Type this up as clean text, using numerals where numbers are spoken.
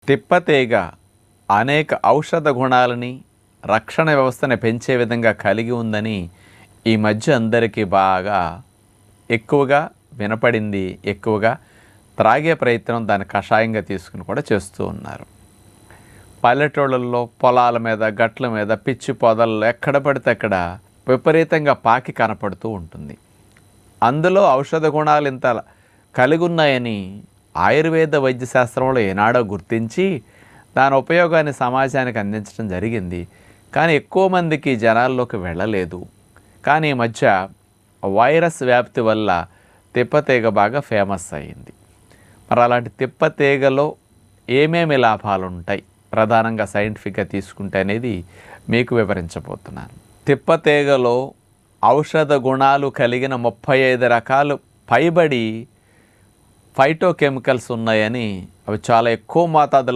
తిప్పతీగ అనేక ఔషధ గుణాలని, రక్షణ వ్యవస్థని పెంచే విధంగా కలిగి ఉందని ఈ మధ్య అందరికీ బాగా ఎక్కువగా వినపడింది. ఎక్కువగా త్రాగే ప్రయత్నం దాన్ని కషాయంగా తీసుకుని కూడా చేస్తూ ఉన్నారు. పల్లెటూళ్ళల్లో పొలాల మీద, గట్ల మీద, పిచ్చి పొదల్లో ఎక్కడ పడితే అక్కడ విపరీతంగా పాకి కనపడుతూ ఉంటుంది. అందులో ఔషధ గుణాలు ఇంత కలిగి ఉన్నాయని ఆయుర్వేద వైద్యశాస్త్రంలో ఏనాడో గుర్తించి దాని ఉపయోగాన్ని సమాజానికి అందించడం జరిగింది. కానీ ఎక్కువ మందికి జనాల్లోకి వెళ్ళలేదు. కానీ ఈ మధ్య వైరస్ వ్యాప్తి వల్ల తిప్పతీగ బాగా ఫేమస్ అయ్యింది. మరి అలాంటి తిప్పతీగలో ఏమేమి లాభాలు ఉంటాయి ప్రధానంగా సైంటిఫిక్గా తీసుకుంటే అనేది మీకు వివరించబోతున్నాను. తిప్పతీగలో ఔషధ గుణాలు కలిగిన 35 రకాలు పైబడి ఫైటోకెమికల్స్ ఉన్నాయని, అవి చాలా ఎక్కువ మోతాదులో